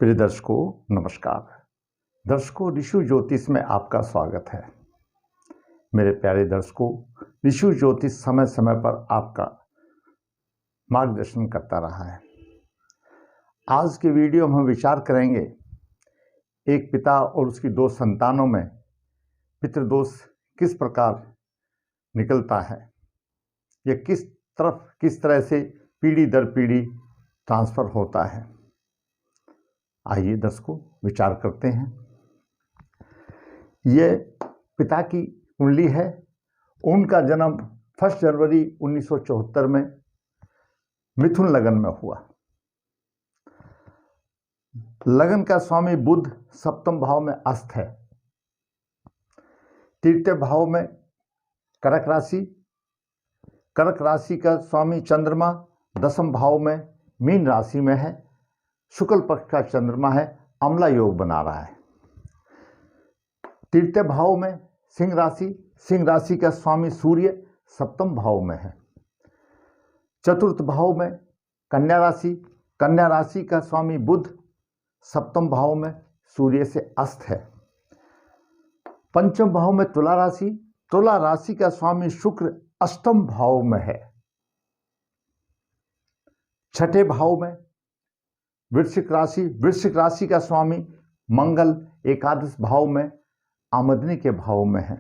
प्रिय दर्शकों नमस्कार। दर्शकों, ऋषि ज्योतिष में आपका स्वागत है। मेरे प्यारे दर्शकों, ऋषि ज्योतिष समय समय पर आपका मार्गदर्शन करता रहा है। आज के वीडियो में हम विचार करेंगे एक पिता और उसकी दो संतानों में पितृदोष किस प्रकार निकलता है, यह किस तरह से पीढ़ी दर पीढ़ी ट्रांसफर होता है। आइए दर्शकों विचार करते हैं। ये पिता की कुंडली है। उनका जन्म 1 जनवरी 1974 में मिथुन लगन में हुआ। लगन का स्वामी बुध सप्तम भाव में अस्त है। तृतीय भाव में कर्क राशि का स्वामी चंद्रमा दसम भाव में मीन राशि में है। शुक्ल पक्ष का चंद्रमा है, अम्ला योग बना रहा है। तृतीय भाव में सिंह राशि का स्वामी सूर्य सप्तम भाव में है। चतुर्थ भाव में कन्या राशि का स्वामी बुध सप्तम भाव में सूर्य से अस्त है। पंचम भाव में तुला राशि का स्वामी शुक्र अष्टम भाव में है। छठे भाव में वृश्चिक राशि का स्वामी मंगल एकादश भाव में आमदनी के भाव में है।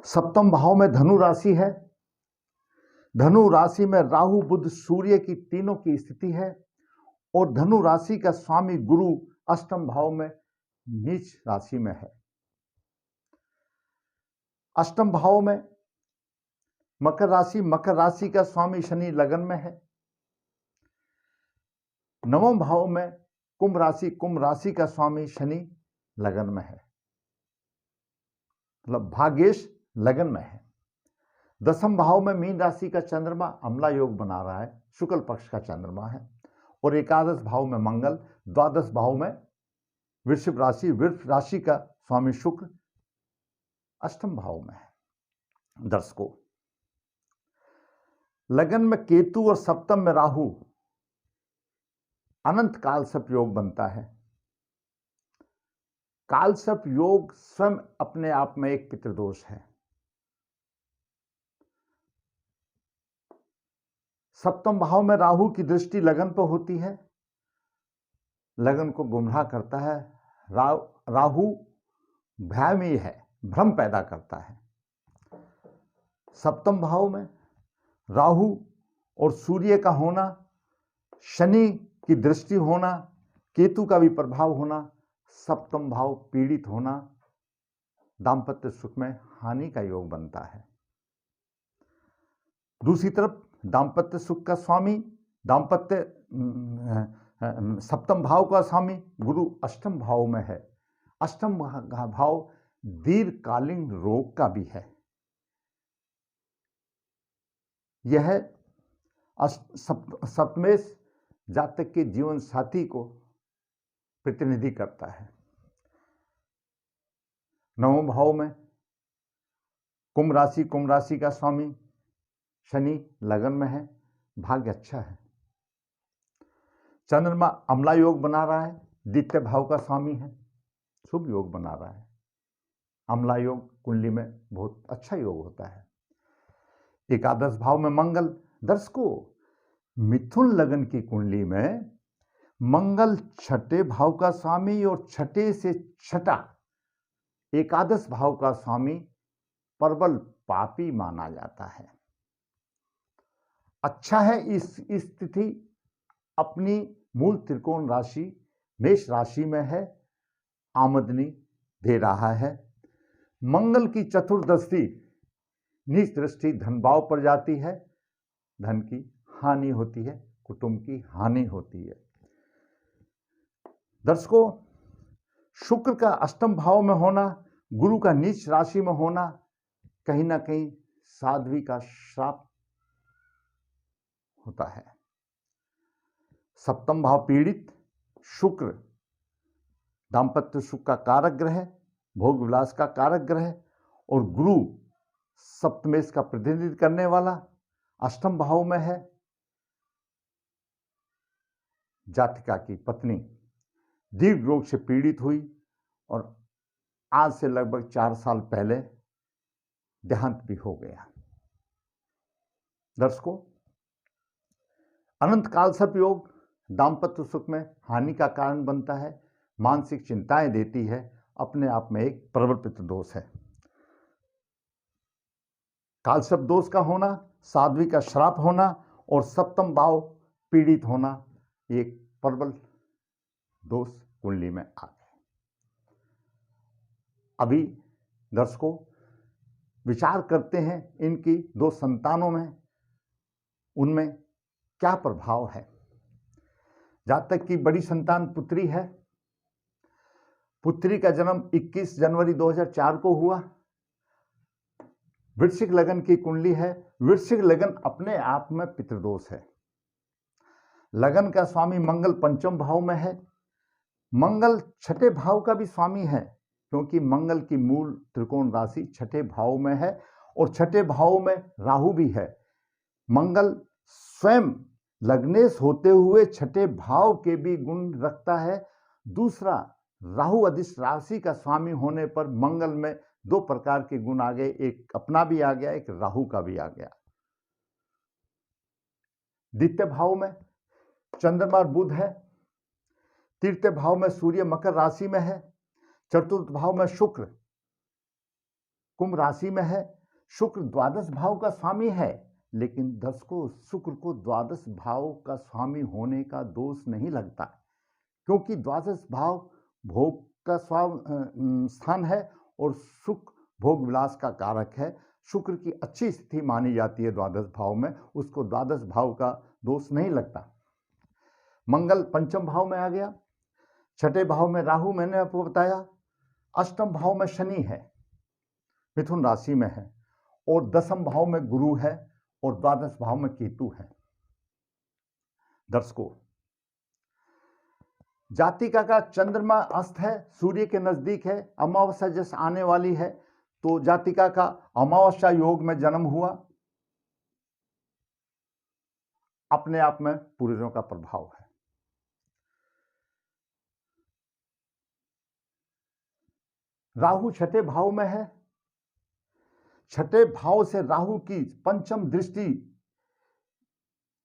सप्तम भाव में धनु राशि है। धनु राशि में राहु बुध सूर्य की तीनों की स्थिति है और धनु राशि का स्वामी गुरु अष्टम भाव में नीच राशि में है। अष्टम भाव में मकर राशि का स्वामी शनि लगन में है। नवम भाव में कुंभ राशि का स्वामी शनि लगन में है, मतलब भाग्येश लगन में है। दसम भाव में मीन राशि का चंद्रमा अम्ला योग बना रहा है, शुक्ल पक्ष का चंद्रमा है। और एकादश भाव में मंगल, द्वादश भाव में वृषभ राशि का स्वामी शुक्र अष्टम भाव में है। दर्शकों, लगन में केतु और सप्तम में राहु अनंत कालसर्प योग बनता है। कालसर्प योग स्वयं अपने आप में एक पितृदोष है। सप्तम भाव में राहु की दृष्टि लगन पर होती है, लगन को गुमराह करता है। राहु भ्रमी है, भ्रम पैदा करता है। सप्तम भाव में राहु और सूर्य का होना, शनि की दृष्टि होना, केतु का भी प्रभाव होना, सप्तम भाव पीड़ित होना, दाम्पत्य सुख में हानि का योग बनता है। दूसरी तरफ दाम्पत्य सुख का स्वामी सप्तम भाव का स्वामी गुरु अष्टम भाव में है। अष्टम भाव दीर्घकालीन रोग का भी है। यह सप्तमेश जातक के जीवन साथी को प्रतिनिधि करता है। नवम भाव में कुंभ राशि का स्वामी शनि लगन में है, भाग्य अच्छा है। चंद्रमा अम्ला योग बना रहा है, द्वितीय भाव का स्वामी है, शुभ योग बना रहा है। अम्ला योग कुंडली में बहुत अच्छा योग होता है। एकादश भाव में मंगल। दर्शकों, मिथुन लगन की कुंडली में मंगल छठे भाव का स्वामी और छठे से छठा एकादश भाव का स्वामी प्रबल पापी माना जाता है। अच्छा है, इस स्थिति अपनी मूल त्रिकोण राशि मेष राशि में है, आमदनी दे रहा है। मंगल की चतुर्दृष्टि नीच दृष्टि धन भाव पर जाती है, धन की हानि होती है, कुटुंब की हानि होती है। दर्शकों, शुक्र का अष्टम भाव में होना, गुरु का नीच राशि में होना कहीं ना कहीं साध्वी का श्राप होता है। सप्तम भाव पीड़ित, शुक्र दाम्पत्य सुख का कारक ग्रह, भोग विलास का कारक ग्रह, और गुरु सप्तमेश का प्रतिनिधित्व करने वाला अष्टम भाव में है। जातिका की पत्नी दीर्घ रोग से पीड़ित हुई और आज से लगभग 4 साल पहले देहांत भी हो गया। दर्शकों, अनंत काल सर्प योग दाम्पत्य सुख में हानि का कारण बनता है, मानसिक चिंताएं देती है, अपने आप में एक प्रवर्तित दोष है। कालसर्प दोष का होना, साध्वी का श्राप होना और सप्तम भाव पीड़ित होना, एक प्रबल दोष कुंडली में आ गए। अभी दर्शकों विचार करते हैं इनकी 2 संतानों में, उनमें क्या प्रभाव है। जहां तक कि बड़ी संतान पुत्री है, पुत्री का जन्म 21 जनवरी 2004 को हुआ। वृश्चिक लगन की कुंडली है। वृश्चिक लगन अपने आप में पितृदोष है। लगन का स्वामी मंगल पंचम भाव में है। मंगल छठे भाव का भी स्वामी है, क्योंकि मंगल की मूल त्रिकोण राशि छठे भाव में है और छठे भाव में राहु भी है। मंगल स्वयं लग्नेश होते हुए छठे भाव के भी गुण रखता है। दूसरा, राहु अधिष्ठ राशि का स्वामी होने पर मंगल में 2 प्रकार के गुण आ गए, एक अपना भी आ गया, एक राहु का भी आ गया। द्वितीय भाव में चंद्रमा और बुध है। तृतीय भाव में सूर्य मकर राशि में है। चतुर्थ भाव में शुक्र कुंभ राशि में है। शुक्र द्वादश भाव का स्वामी है, लेकिन दर्शकों शुक्र को द्वादश भाव का स्वामी होने का दोष नहीं लगता, क्योंकि द्वादश भाव भोग का स्थान है और शुक्र भोग विलास का कारक है। शुक्र की अच्छी स्थिति मानी जाती है द्वादश भाव में, उसको द्वादश भाव का दोष नहीं लगता। मंगल पंचम भाव में आ गया। छठे भाव में राहु, मैंने आपको बताया। अष्टम भाव में शनि है, मिथुन राशि में है, और दसम भाव में गुरु है और द्वादश भाव में केतु है। दर्शकों, जातिका का चंद्रमा अस्त है, सूर्य के नजदीक है, अमावस्या जैसे आने वाली है, तो जातिका का अमावस्या योग में जन्म हुआ। अपने आप में पूर्वजों का प्रभाव है। राहु छठे भाव में है। छठे भाव से राहु की पंचम दृष्टि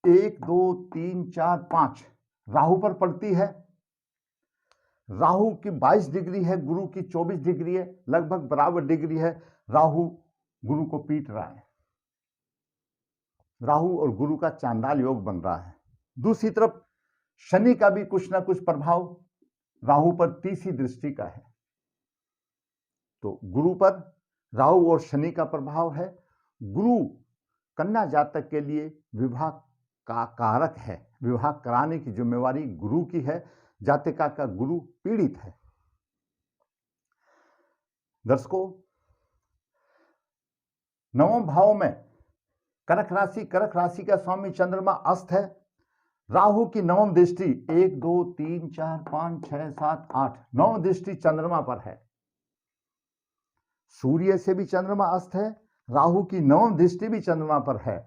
1 2 3 4 5 राहु पर पड़ती है। राहु की 22 डिग्री है, गुरु की 24 डिग्री है, लगभग बराबर डिग्री है। राहु गुरु को पीट रहा है। राहु और गुरु का चांडाल योग बन रहा है। दूसरी तरफ शनि का भी कुछ ना कुछ प्रभाव राहु पर तीसरी दृष्टि का है। तो गुरु पर राहु और शनि का प्रभाव है। गुरु कन्या जातक के लिए विवाह का कारक है। विवाह कराने की जिम्मेवारी गुरु की है। जातिका का गुरु पीड़ित है। दर्शकों, नवम भाव में कर्क राशि का स्वामी चंद्रमा अस्त है। राहु की नवम दृष्टि 1 2 3 4 5 6 7 8 नवम दृष्टि चंद्रमा पर है। सूर्य से भी चंद्रमा अस्त है। राहु की नवम दृष्टि भी चंद्रमा पर है।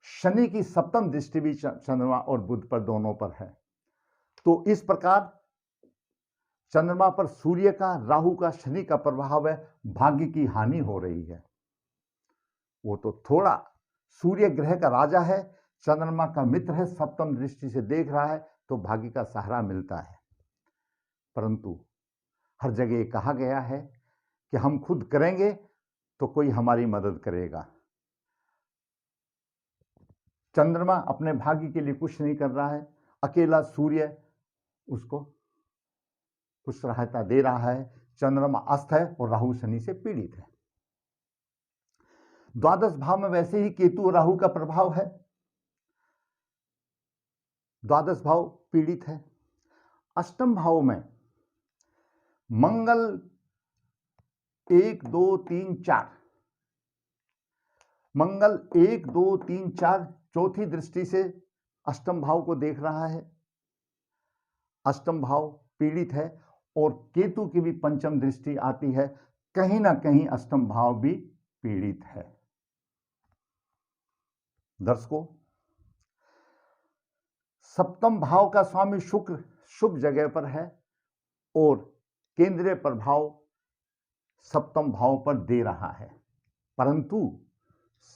शनि की सप्तम दृष्टि भी चंद्रमा और बुध पर दोनों पर है। तो इस प्रकार चंद्रमा पर सूर्य का, राहु का, शनि का प्रभाव है। भाग्य की हानि हो रही है। वो तो थोड़ा, सूर्य ग्रह का राजा है, चंद्रमा का मित्र है, सप्तम दृष्टि से देख रहा है, तो भाग्य का सहारा मिलता है। परंतु हर जगह कहा गया है कि हम खुद करेंगे तो कोई हमारी मदद करेगा। चंद्रमा अपने भाग्य के लिए कुछ नहीं कर रहा है, अकेला सूर्य उसको कुछ सहायता दे रहा है। चंद्रमा अस्त है और राहु शनि से पीड़ित है। द्वादश भाव में वैसे ही केतु और राहु का प्रभाव है। द्वादश भाव पीड़ित है। अष्टम भाव में मंगल 1 2 3 4 मंगल 1 2 3 4 चौथी दृष्टि से अष्टम भाव को देख रहा है। अष्टम भाव पीड़ित है और केतु की भी पंचम दृष्टि आती है। कहीं ना कहीं अष्टम भाव भी पीड़ित है। दर्शकों, सप्तम भाव का स्वामी शुक्र शुभ जगह पर है और केंद्रीय प्रभाव सप्तम भाव पर दे रहा है, परंतु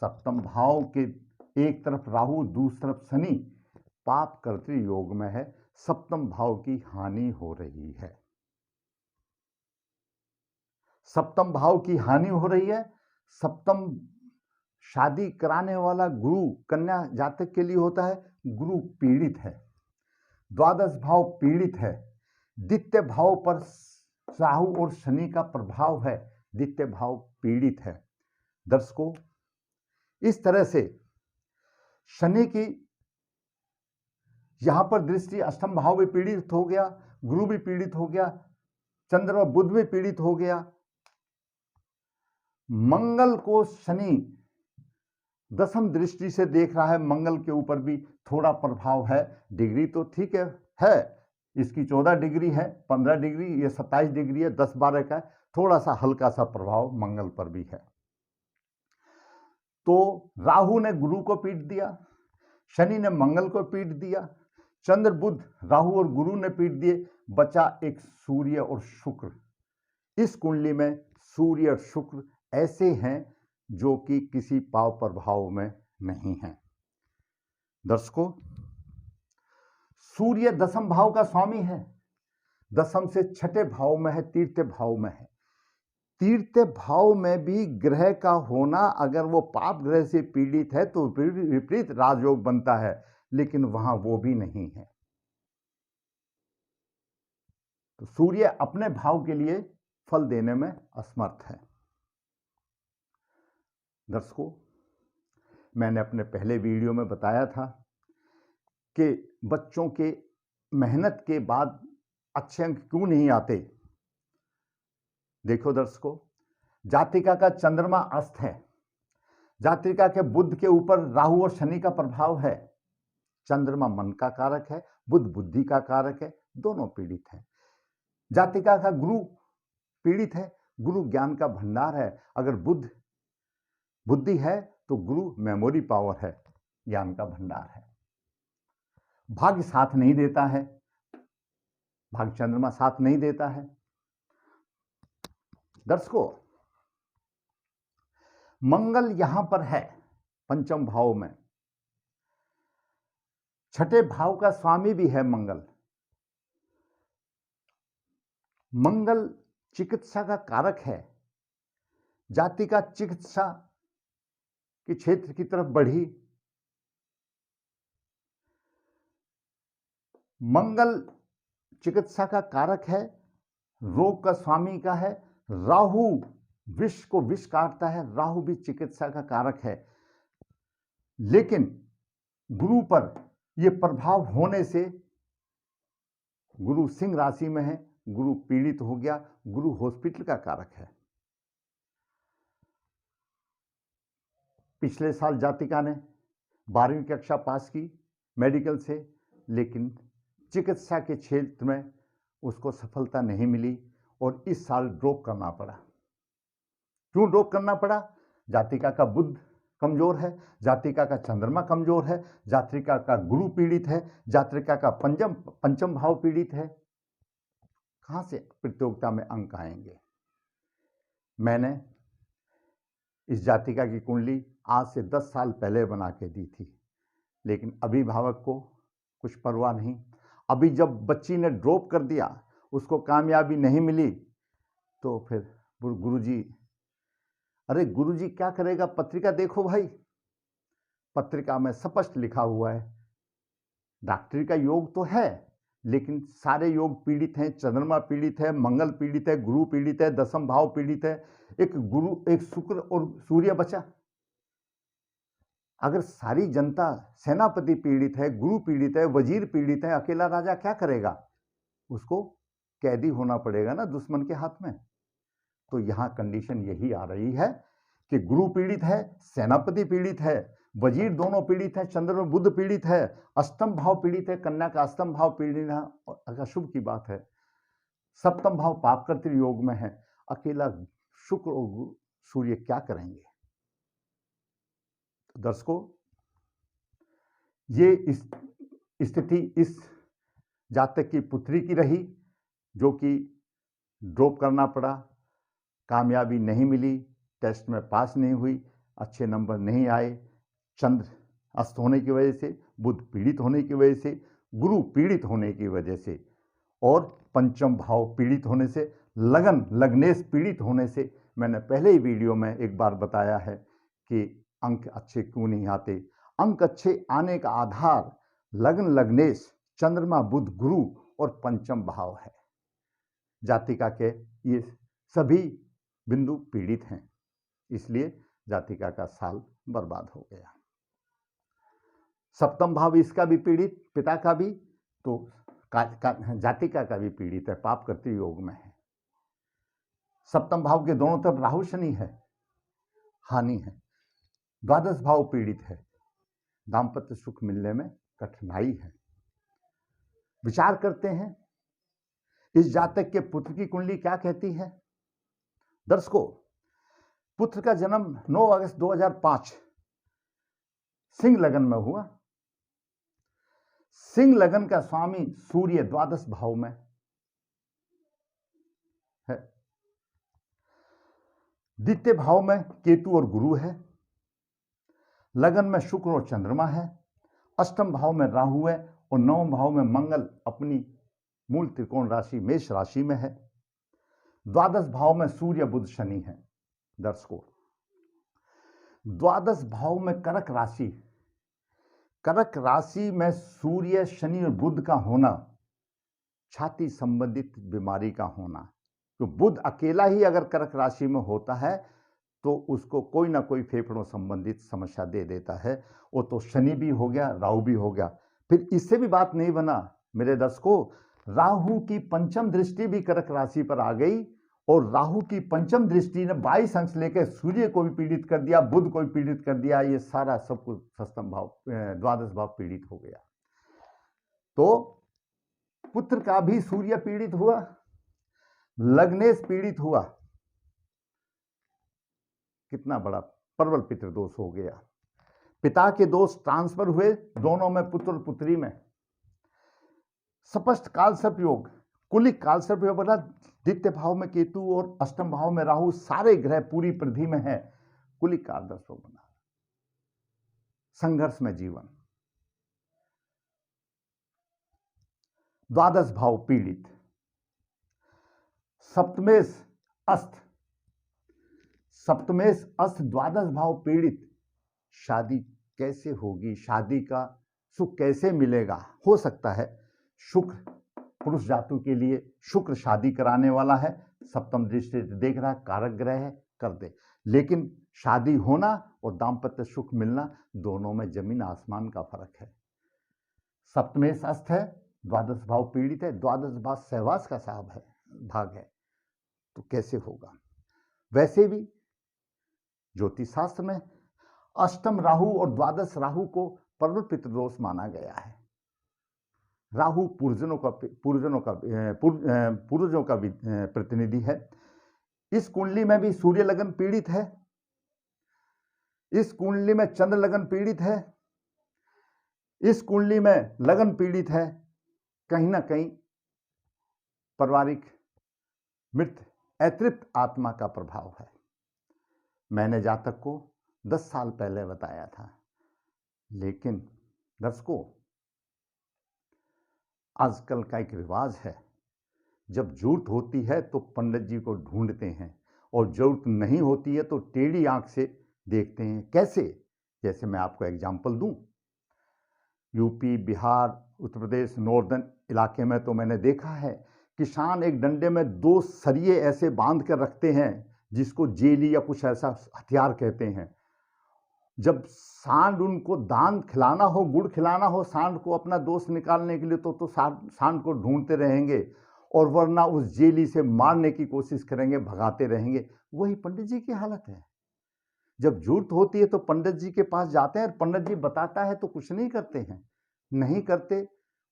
सप्तम भाव के एक तरफ राहु दूसरी तरफ शनि पाप कर्तृ योग में है, सप्तम भाव की हानि हो रही है। सप्तम भाव की हानि हो रही है। सप्तम शादी कराने वाला गुरु कन्या जातक के लिए होता है, गुरु पीड़ित है, द्वादश भाव पीड़ित है, द्वितीय भाव पर राहु और शनि का प्रभाव है, द्वितीय भाव पीड़ित है। दर्शकों, इस तरह से शनि की यहां पर दृष्टि अष्टम भाव भी पीड़ित हो गया, गुरु भी पीड़ित हो गया, चंद्र और बुध भी पीड़ित हो गया। मंगल को शनि दसम दृष्टि से देख रहा है, मंगल के ऊपर भी थोड़ा प्रभाव है। डिग्री तो ठीक है, इसकी 14 डिग्री है, 15 डिग्री, ये 27 डिग्री है, 10-12 का है, थोड़ा सा हल्का सा प्रभाव मंगल पर भी है। तो राहु ने गुरु को पीट दिया, शनि ने मंगल को पीट दिया, चंद्र बुध राहु और गुरु ने पीट दिए, बचा एक सूर्य और शुक्र। इस कुंडली में सूर्य और शुक्र ऐसे हैं जो कि किसी पाव प्रभाव में नहीं है। दर्शकों, सूर्य दसम भाव का स्वामी है, दसम से छठे भाव में है, तीसरे भाव में है। तीसरे भाव में भी ग्रह का होना, अगर वो पाप ग्रह से पीड़ित है तो विपरीत राजयोग बनता है, लेकिन वहां वो भी नहीं है। तो सूर्य अपने भाव के लिए फल देने में असमर्थ है। दर्शकों, मैंने अपने पहले वीडियो में बताया था कि बच्चों के मेहनत के बाद अच्छे अंक क्यों नहीं आते। देखो दर्शकों, जातिका का चंद्रमा अस्त है, जातिका के बुध के ऊपर राहु और शनि का प्रभाव है। चंद्रमा मन का कारक है, बुध बुद्धि का कारक है, दोनों पीड़ित हैं। जातिका का गुरु पीड़ित है, गुरु ज्ञान का भंडार है। अगर बुध बुद्धि है तो गुरु मेमोरी पावर है, ज्ञान का भंडार है। भाग्य साथ नहीं देता है, भाग्य चंद्रमा साथ नहीं देता है। दर्शकों, मंगल यहां पर है पंचम भाव में, छठे भाव का स्वामी भी है मंगल। मंगल चिकित्सा का कारक है, जाति का चिकित्सा के क्षेत्र की तरफ बढ़ी। मंगल चिकित्सा का कारक है, रोग का स्वामी का है। राहु विष को विष काटता है, राहु भी चिकित्सा का कारक है, लेकिन गुरु पर यह प्रभाव होने से गुरु सिंह राशि में है, गुरु पीड़ित हो गया, गुरु हॉस्पिटल का कारक है। पिछले साल जातिका ने 12वीं कक्षा पास की मेडिकल से, लेकिन चिकित्सा के क्षेत्र में उसको सफलता नहीं मिली और इस साल ड्रॉप करना पड़ा। क्यों ड्रॉप करना पड़ा? जातिका का बुध कमजोर है, जातिका का चंद्रमा कमजोर है, जातिका का गुरु पीड़ित है, जातिका का पंचम भाव पीड़ित है। कहां से प्रतियोगिता में अंक आएंगे? मैंने इस जातिका की कुंडली आज से 10 साल पहले बना के दी थी, लेकिन अभिभावक को कुछ परवाह नहीं। अभी जब बच्ची ने ड्रॉप कर दिया, उसको कामयाबी नहीं मिली, तो फिर गुरुजी, अरे गुरुजी क्या करेगा, पत्रिका देखो भाई, पत्रिका में स्पष्ट लिखा हुआ है डॉक्टरी का योग तो है, लेकिन सारे योग पीड़ित हैं। चंद्रमा पीड़ित है, मंगल पीड़ित है, गुरु पीड़ित है, दसम भाव पीड़ित है, एक गुरु, एक शुक्र और सूर्य बचा। अगर सारी जनता, सेनापति पीड़ित है, गुरु पीड़ित है, वजीर पीड़ित है, अकेला राजा क्या करेगा? उसको कैदी होना पड़ेगा ना दुश्मन के हाथ में। तो यहां कंडीशन यही आ रही है कि गुरु पीड़ित है, सेनापति पीड़ित है, वजीर दोनों पीड़ित है, चंद्र और बुध पीड़ित है, अष्टम भाव पीड़ित है, कन्या का अष्टम भाव पीड़ित है। अगर शुभ की बात है, सप्तम भाव पाप कर्तृ योग में है, अकेला शुक्र और सूर्य क्या करेंगे? दर्शकों, ये स्थिति इस जातक की पुत्री की रही, जो कि ड्रॉप करना पड़ा, कामयाबी नहीं मिली, टेस्ट में पास नहीं हुई, अच्छे नंबर नहीं आए, चंद्र अस्त होने की वजह से, बुध पीड़ित होने की वजह से, गुरु पीड़ित होने की वजह से और पंचम भाव पीड़ित होने से, लग्नेश पीड़ित होने से। मैंने पहले ही वीडियो में एक बार बताया है कि अंक अच्छे क्यों नहीं आते। अंक अच्छे आने का आधार लग्न, लग्नेश, चंद्रमा, बुध, गुरु और पंचम भाव है। जातिका के ये सभी बिंदु पीड़ित हैं, इसलिए जातिका का साल बर्बाद हो गया। सप्तम भाव इसका भी पीड़ित, पिता का भी, तो जातिका का भी पीड़ित है, पाप करते योग में है। सप्तम भाव के दोनों तरफ राहु शनि है, हानि है। द्वादश भाव पीड़ित है, दाम्पत्य सुख मिलने में कठिनाई है। विचार करते हैं इस जातक के पुत्र की कुंडली क्या कहती है। दर्शकों, पुत्र का जन्म 9 अगस्त 2005 सिंह लगन में हुआ। सिंह लगन का स्वामी सूर्य द्वादश भाव में है, द्वितीय भाव में केतु और गुरु है, लगन में शुक्र और चंद्रमा है, अष्टम भाव में राहु है और नवम भाव में मंगल अपनी मूल त्रिकोण राशि मेष राशि में है। द्वादश भाव में सूर्य बुध शनि है। दर्शकों, द्वादश भाव में कर्क राशि, कर्क राशि में सूर्य, शनि और बुध का होना, छाती संबंधित बीमारी का होना। तो बुध अकेला ही अगर कर्क राशि में होता है तो उसको कोई ना कोई फेफड़ों संबंधित समस्या दे देता है। वो तो शनि भी हो गया, राहु भी हो गया। फिर इससे भी बात नहीं बना मेरे दर्शकों, राहु की पंचम दृष्टि भी कर्क राशि पर आ गई और राहु की पंचम दृष्टि ने 22 अंश लेकर सूर्य को भी पीड़ित कर दिया, बुध को भी पीड़ित कर दिया। ये सारा सब कुछ सप्तम भाव, द्वादश भाव पीड़ित हो गया। तो पुत्र का भी सूर्य पीड़ित हुआ, लग्नेश पीड़ित हुआ। कितना बड़ा प्रबल पितृदोष हो गया। पिता के दोष ट्रांसफर हुए दोनों में, पुत्र और पुत्री में। स्पष्ट कालसर्प योग, कुलिक कालसर्प योग बना। द्वितीय भाव में केतु और अष्टम भाव में राहु, सारे ग्रह पूरी परिधि में है। कुलिक कालसर्प योग बना। संघर्ष में जीवन। द्वादश भाव पीड़ित, सप्तमेश अस्त, सप्तमेश अस्त द्वादश भाव पीड़ित। शादी कैसे होगी, शादी का सुख कैसे मिलेगा। हो सकता है शुक्र, पुरुष जातु के लिए शुक्र शादी कराने वाला है, सप्तम दृष्टि देख रहा है, कारक ग्रह है, कर दे। लेकिन शादी होना और दाम्पत्य सुख मिलना, दोनों में जमीन आसमान का फर्क है। सप्तमेश अस्त है, द्वादश भाव पीड़ित है, द्वादश भाव सहवास का साहब है, भाग है, तो कैसे होगा। वैसे भी ज्योतिष शास्त्र में अष्टम राहु और द्वादश राहु को प्रबल पितृदोष माना गया है। राहु पूर्वजों का भी प्रतिनिधि है। इस कुंडली में भी सूर्य लगन पीड़ित है, इस कुंडली में चंद्र लगन पीड़ित है, इस कुंडली में लगन पीड़ित है। कहीं ना कहीं पारिवारिक मृत अतृप्त आत्मा का प्रभाव है। मैंने जातक को 10 साल पहले बताया था, लेकिन दर्शकों, आजकल का एक रिवाज है, जब जरूरत होती है तो पंडित जी को ढूंढते हैं और जरूरत नहीं होती है तो टेढ़ी आंख से देखते हैं। कैसे? जैसे मैं आपको एग्जाम्पल दूं, यूपी, बिहार, उत्तर प्रदेश, नॉर्दर्न इलाके में तो मैंने देखा है किसान एक डंडे में 2 सरिये ऐसे बांध कर रखते हैं, जिसको जेली या कुछ ऐसा हथियार कहते हैं। जब सांड उनको दान खिलाना हो, गुड़ खिलाना हो सांड को अपना दोष निकालने के लिए, तो सांड को ढूंढते रहेंगे और वरना उस जेली से मारने की कोशिश करेंगे, भगाते रहेंगे। वही पंडित जी की हालत है। जब जरूरत होती है तो पंडित जी के पास जाते हैं, पंडित जी बताता है तो कुछ नहीं करते हैं, नहीं करते।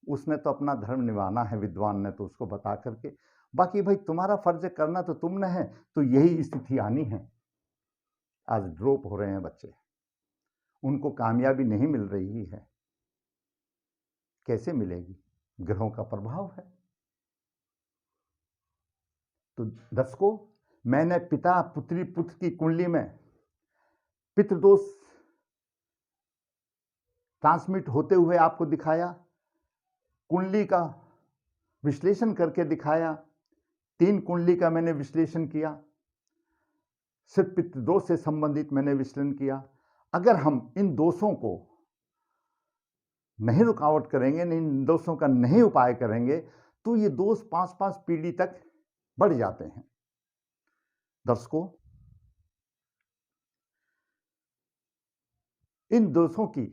उसने तो अपना धर्म निभाना है, विद्वान ने तो उसको बता करके, बाकी भाई तुम्हारा फर्ज करना तो तुमने है। तो यही स्थिति आनी है। आज ड्रॉप हो रहे हैं बच्चे, उनको कामयाबी नहीं मिल रही है। कैसे मिलेगी? ग्रहों का प्रभाव है। तो दर्शकों, मैंने पिता पुत्री पुत्र की कुंडली में पितृदोष ट्रांसमिट होते हुए आपको दिखाया, कुंडली का विश्लेषण करके दिखाया। 3 कुंडली का मैंने विश्लेषण किया, सिर्फ पितृदोष से संबंधित मैंने विश्लेषण किया। अगर हम इन दोषों को नहीं रुकावट करेंगे, इन दोषों का नहीं उपाय करेंगे, तो ये दोष 5-5 पीढ़ी तक बढ़ जाते हैं। दर्शकों, इन दोषों की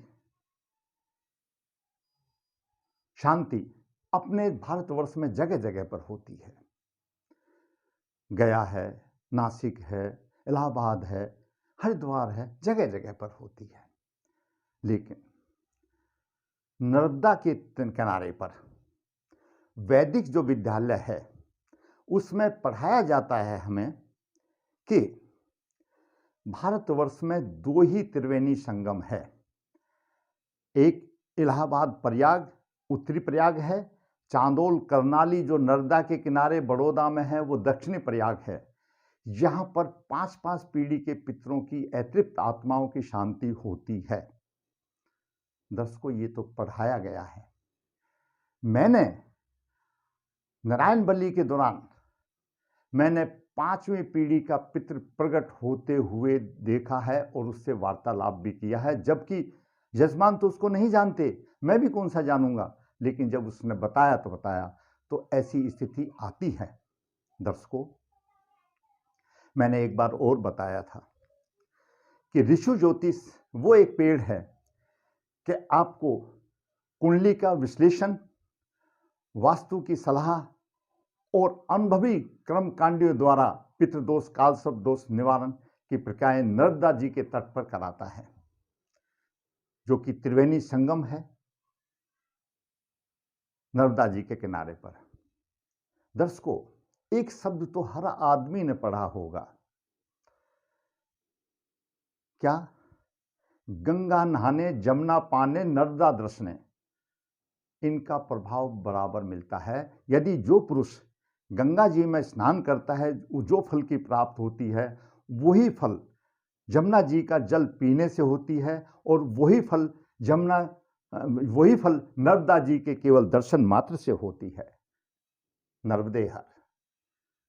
शांति अपने भारतवर्ष में जगह जगह पर होती है। गया है, नासिक है, इलाहाबाद है, हरिद्वार है, जगह जगह पर होती है। लेकिन नर्मदा के किनारे पर वैदिक जो विद्यालय है, उसमें पढ़ाया जाता है हमें कि भारतवर्ष में 2 ही त्रिवेणी संगम है। एक इलाहाबाद प्रयाग, उत्तरी प्रयाग है। चांदोल करनाली जो नर्मदा के किनारे बड़ौदा में है, वो दक्षिणी प्रयाग है। यहाँ पर 5-5 पीढ़ी के पितरों की अतृप्त आत्माओं की शांति होती है। दर्शकों, ये तो पढ़ाया गया है। मैंने नारायण बलि के दौरान मैंने 5वीं पीढ़ी का पितृ प्रकट होते हुए देखा है और उससे वार्तालाप भी किया है, जबकि यजमान तो उसको नहीं जानते, मैं भी कौन सा जानूंगा। लेकिन जब उसने बताया तो ऐसी स्थिति आती है। दर्शकों, मैंने एक बार और बताया था कि ऋषि ज्योतिष वो एक पेड़ है कि आपको कुंडली का विश्लेषण, वास्तु की सलाह और अनुभवी कर्मकांडियों द्वारा पितृदोष, कालसर्प दोष निवारण की प्रक्रियाएं नर्मदा जी के तट पर कराता है, जो कि त्रिवेणी संगम है नर्मदा जी के किनारे पर। दर्शकों, एक शब्द तो हर आदमी ने पढ़ा होगा, क्या? गंगा नहाने, जमुना पाने, नर्मदा दर्शने। इनका प्रभाव बराबर मिलता है। यदि जो पुरुष गंगा जी में स्नान करता है, जो फल की प्राप्त होती है, वही फल जमुना जी का जल पीने से होती है, और वही फल नर्मदा जी के केवल दर्शन मात्र से होती है। नर्मदे हर।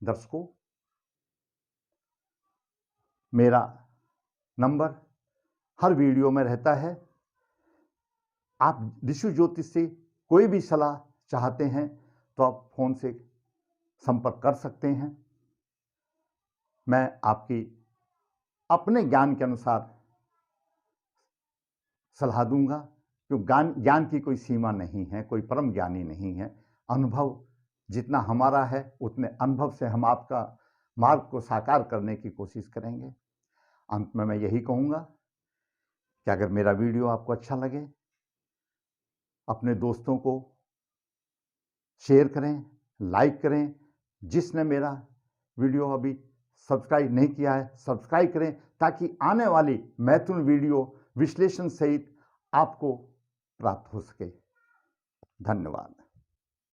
दर्शकों, मेरा नंबर हर वीडियो में रहता है। आप ऋषि ज्योतिष से कोई भी सलाह चाहते हैं तो आप फोन से संपर्क कर सकते हैं। मैं आपकी अपने ज्ञान के अनुसार सलाह दूंगा, क्योंकि ज्ञान की कोई सीमा नहीं है, कोई परम ज्ञानी नहीं है। अनुभव जितना हमारा है, उतने अनुभव से हम आपका मार्ग को साकार करने की कोशिश करेंगे। अंत में मैं यही कहूँगा कि अगर मेरा वीडियो आपको अच्छा लगे, अपने दोस्तों को शेयर करें, लाइक करें। जिसने मेरा वीडियो अभी सब्सक्राइब नहीं किया है, सब्सक्राइब करें, ताकि आने वाली महत्वपूर्ण वीडियो विश्लेषण सहित आपको प्राप्त हो सके। धन्यवाद।